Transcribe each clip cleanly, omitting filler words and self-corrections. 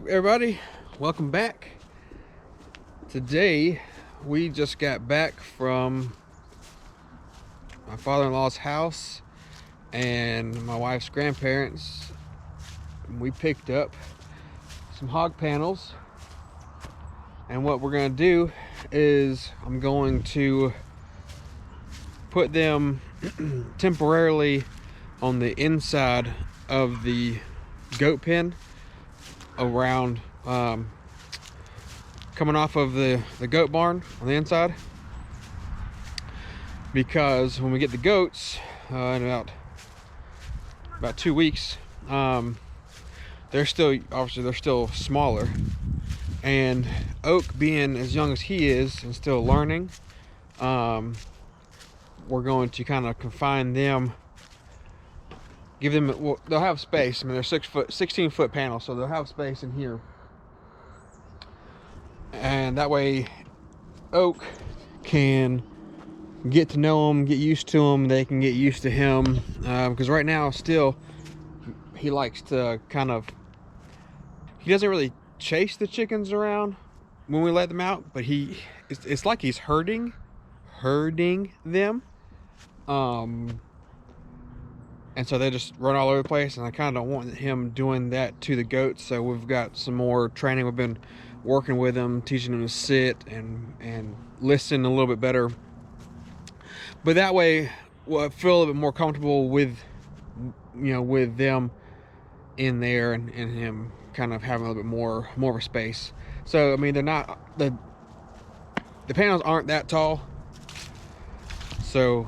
up, everybody? Welcome back. Today we just got back from my father-in-law's house and my wife's grandparents. We picked up some hog panels, and what we're going to do is I'm going to put them temporarily on the inside of the goat pen around coming off of the goat barn on the inside, because when we get the goats in about 2 weeks, they're still smaller, and Oak, being as young as he is and still learning, we're going to kind of confine them, give them, well, they'll have space. I mean, they're 16-foot panels, so they'll have space in here, and that way Oak can get to know them, get used to them. They can get used to him, because right now still he likes to he doesn't really chase the chickens around when we let them out, but it's like he's herding them, and so they just run all over the place, and I kind of don't want him doing that to the goats. So we've got some more training. We've been working with them, teaching them to sit and listen a little bit better, but that way we'll feel a little bit more comfortable with them in there, and him kind of having a little bit more of a space. So I mean, they're not, the panels aren't that tall, so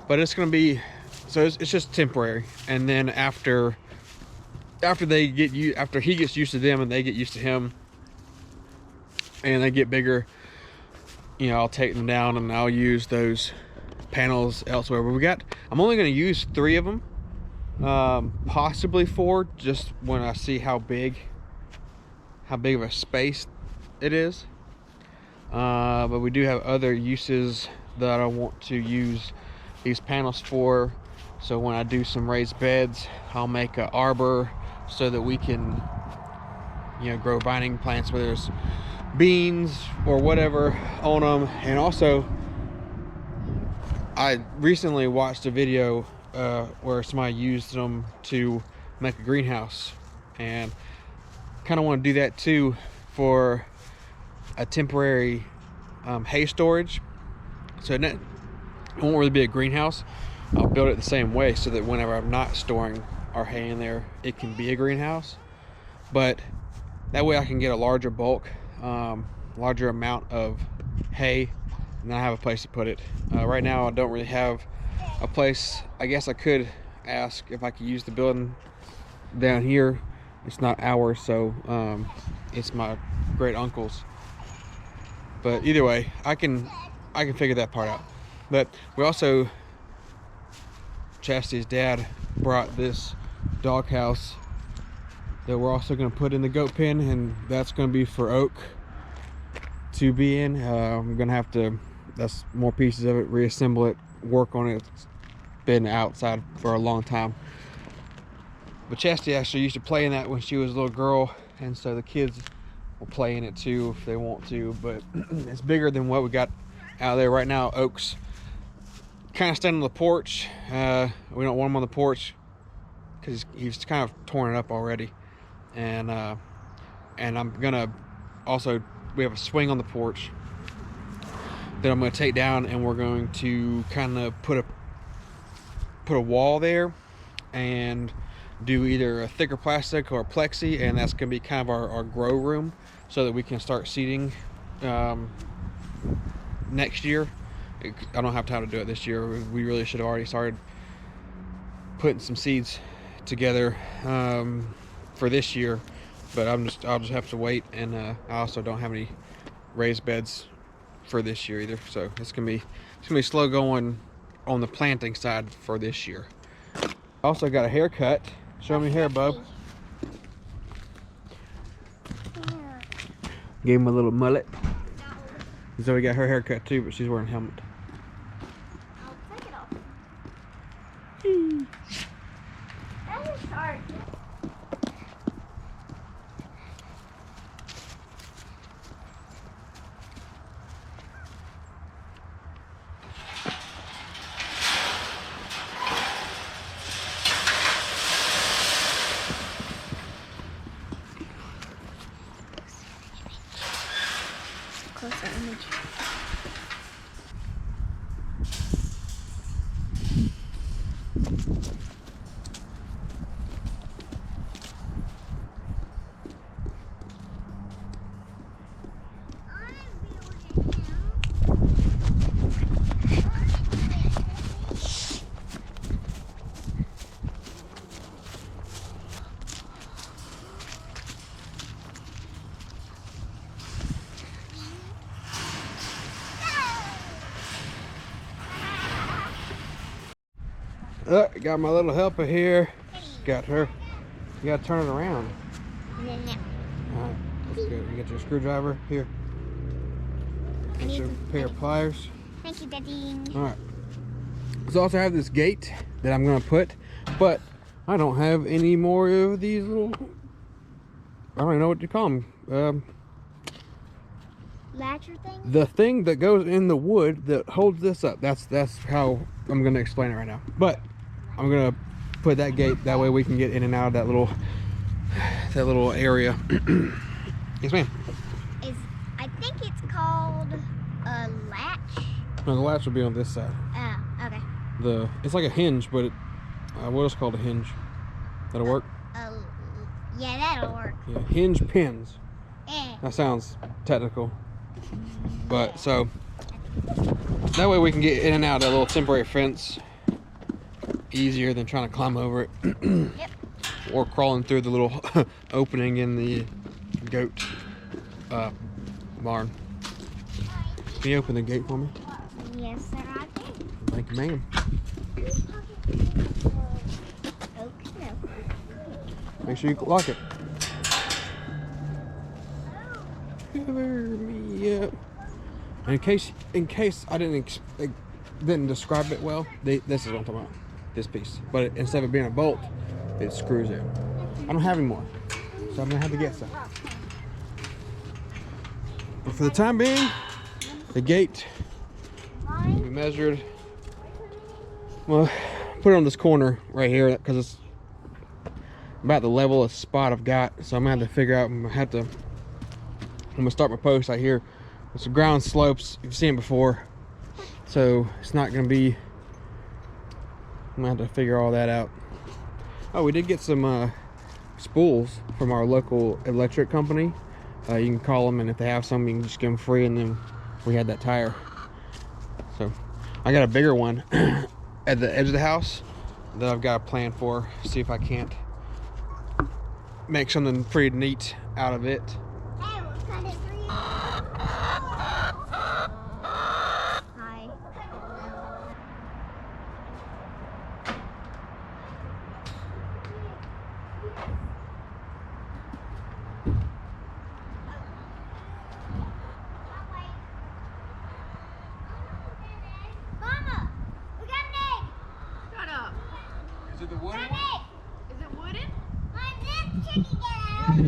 but it's going to be, so it's just temporary. And then after he gets used to them and they get used to him and they get bigger, I'll take them down and I'll use those panels elsewhere. But I'm only going to use 3 of them, possibly 4, just when I see how big of a space it is. But we do have other uses that I want to use these panels for. So when I do some raised beds, I'll make an arbor so that we can grow vining plants, whether it's beans or whatever, on them. And also, I recently watched a video where somebody used them to make a greenhouse, and kind of want to do that too for a temporary hay storage. So it won't really be a greenhouse. I'll build it the same way so that whenever I'm not storing our hay in there, it can be a greenhouse. But that way I can get a larger bulk, larger amount of hay, and then I have a place to put it. Right now I don't really have a place. I guess I could ask if I could use the building down here. It's not ours, so it's my great uncle's. But either way, I can figure that part out. But we also, Chastity's dad brought this doghouse that we're also going to put in the goat pen, and that's going to be for Oak to be in. I'm going to have to, that's more pieces of it, reassemble it, work on it. It's been outside for a long time. But Chastity actually used to play in that when she was a little girl, and so the kids will play in it too if they want to. But it's bigger than what we got out there right now. Oak's kind of standing on the porch. We don't want him on the porch because he's kind of torn it up already, and I'm gonna also, we have a swing on the porch that I'm gonna take down, and we're going to kind of put a wall there and do either a thicker plastic or a plexi, and that's gonna be kind of our grow room, so that we can start seeding next year. I don't have time to do it this year. We really should have already started putting some seeds together for this year, but I'll just have to wait. And I also don't have any raised beds for this year either, so it's gonna be slow going on the planting side for this year. Also got a haircut. Show me hair, bub. Gave him a little mullet. Zoe got her haircut too, but she's wearing a helmet. I'll take it off. closer image. Got my little helper here. Got her. You gotta turn it around. No. Alright, that's good. You got your screwdriver here. Got your pair of pliers. Thank you, Daddy. Alright. So I also have this gate that I'm gonna put, but I don't have any more of these little, I don't even know what you call them. Latcher thing? The thing that goes in the wood that holds this up. That's how I'm gonna explain it right now. But I'm gonna put that gate, that way we can get in and out of that little area. Yes, ma'am. I think it's called a latch. No, the latch will be on this side. Oh, okay. It's like a hinge, but what is called a hinge? That'll work? Yeah, that'll work. Yeah, hinge pins. Yeah. That sounds technical. But so that way we can get in and out of that little temporary fence easier than trying to climb over it. Yep. Or crawling through the little opening in the goat barn. Can you open the gate for me? Yes, sir, I can. Thank you, ma'am. Okay. Make sure you lock it. Cover me up. And in case I didn't describe it well, this is what I'm talking about. This piece, but instead of it being a bolt, it screws in. I don't have any more, so I'm gonna have to get some. But for the time being, the gate will be measured. Well, put it on this corner right here because it's about the level of spot I've got. So I'm gonna have to figure out. I'm gonna start my post out here. It's some ground slopes. You've seen it before, so it's not gonna be. I'm gonna have to figure all that out. Oh, we did get some spools from our local electric company. You can call them, and if they have some, you can just give them free. And then we had that tire. So I got a bigger one at the edge of the house that I've got a plan for. See if I can't make something pretty neat out of it. Hey, we'll cut it for you. Hi. Mama, we got an egg. Shut up. Is it the Got wooden an one? egg. Is it wooden? This chicken got out. We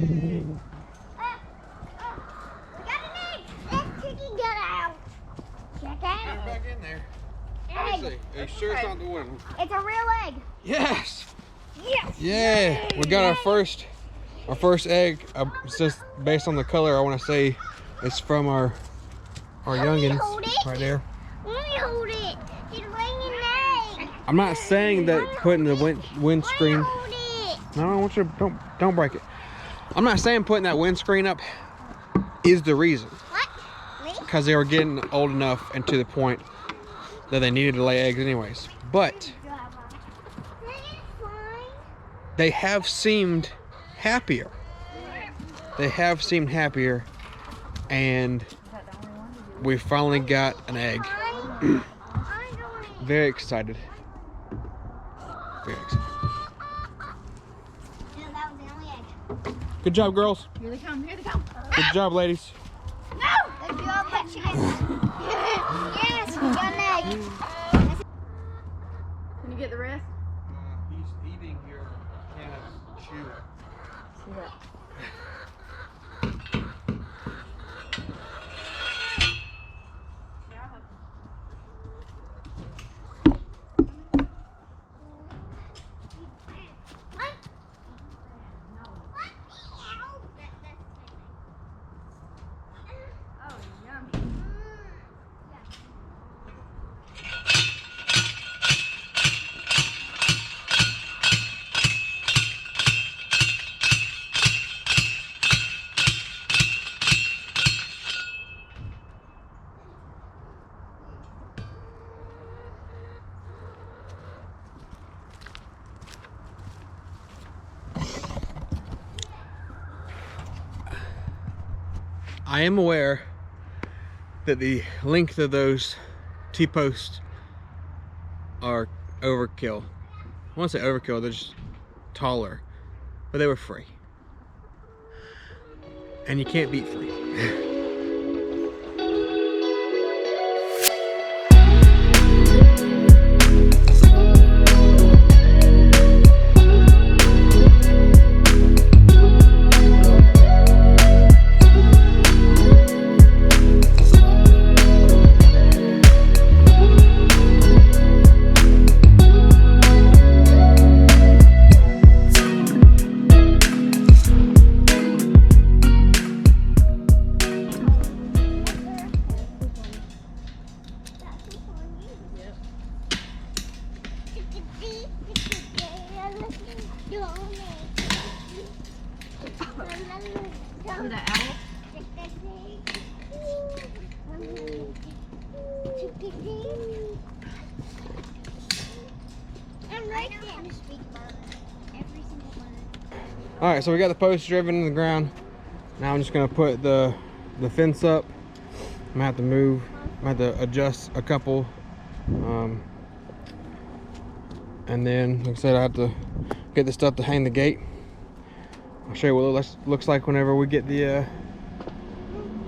got an egg. This chicken got out. Check Get out. it back in there. Egg. Let's see. Are you sure it's not the wooden one? It's a real egg. Yes. Yes. Yeah. We got our first egg. It's just based on the color. I want to say it's from our youngins hold it. right there. Let me hold it. It's laying an egg. I'm not saying that putting the windscreen. Hold it. No, I want you to don't break it. I'm not saying putting that windscreen up is the reason, What? Me? because they were getting old enough and to the point that they needed to lay eggs anyways. But they have seemed happier. They have seemed happier, and we finally got an egg. Very excited. Very excited. That was the only egg. Good job, girls. Here they come. Here they come. Good job, ladies. No! Good job, but chicken. Yes, we got an egg. Can you get the rest? He's eating your can of chew. See that? Oh, yum. I am aware that the length of those T-posts are overkill. I want to say overkill, they're just taller, but they were free. And you can't beat free. From the owl. All right, so we got the post driven in the ground. Now I'm just gonna put the fence up. I'm gonna have to move. I'm gonna have to adjust a couple, and then, like I said, I have to get the stuff to hang the gate. I'll show you what it looks like whenever we get the. I'll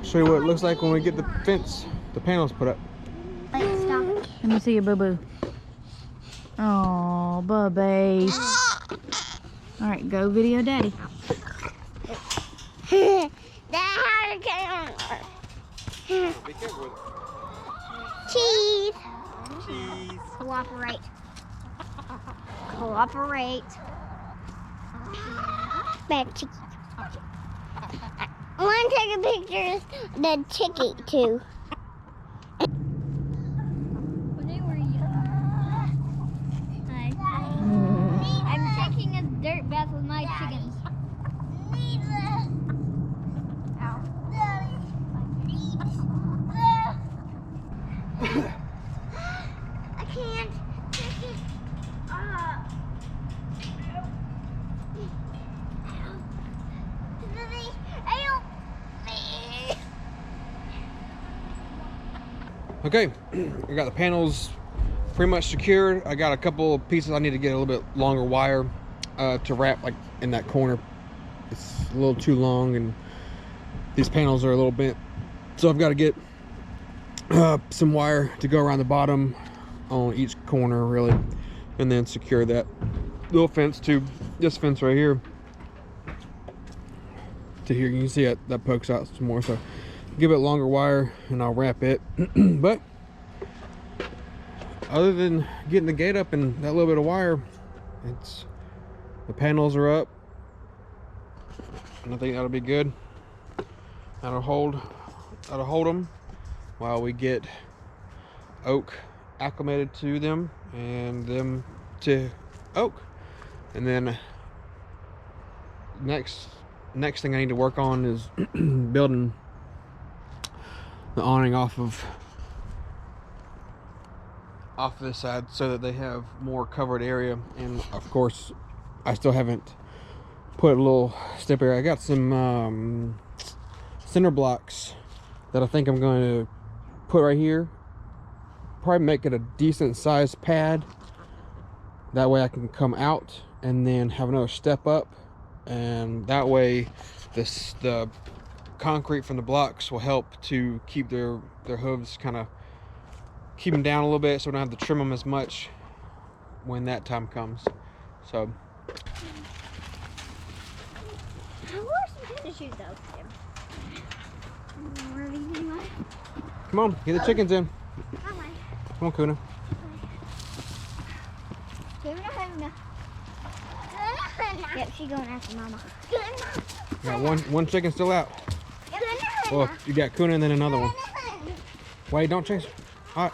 show you what it looks like when we get the fence, the panels put up. Let me see your boo-boo. Oh, bubby. All right, go video daddy. Be careful with it. Cheese. Cheese. Cooperate. Cooperate. Back chicky. I want to take a picture of the chicky too. I'm taking a dirt bath with my chickens. I can't pick it up. Help me. Okay, I got the panels pretty much secured. I got a couple of pieces I need to get a little bit longer wire to wrap like in that corner. It's a little too long and these panels are a little bent. So I've got to get some wire to go around the bottom on each corner really, and then secure that little fence to this fence right here to here. You can see that pokes out some more, so give it longer wire and I'll wrap it. But other than getting the gate up and that little bit of wire, the panels are up and I think that'll be good. That'll hold them while we get oak acclimated to them and them to oak. And then next thing I need to work on is building the awning off of this side so that they have more covered area. And of course I still haven't put a little step area. I got some center blocks that I think I'm going to put right here. Probably make it a decent sized pad. That way I can come out and then have another step up, and that way the concrete from the blocks will help to keep their hooves, kind of keep them down a little bit so we don't have to trim them as much when that time comes. So I wore some tennis shoes though. come on, get the chickens in. Come on, Kuna. Yep, she's going after Mama. Got one chicken still out. Well, you got Kuna and then another one. Wait, don't chase. All right.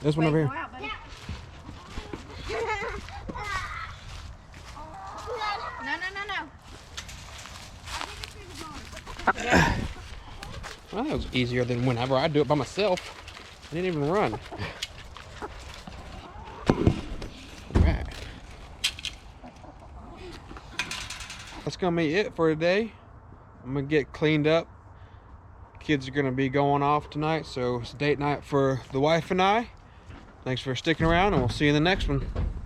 This one over here. Well, that was easier than whenever I do it by myself. I didn't even run. Alright. That's gonna be it for today. I'm gonna get cleaned up. Kids are gonna be going off tonight, so it's date night for the wife and I. Thanks for sticking around, and we'll see you in the next one.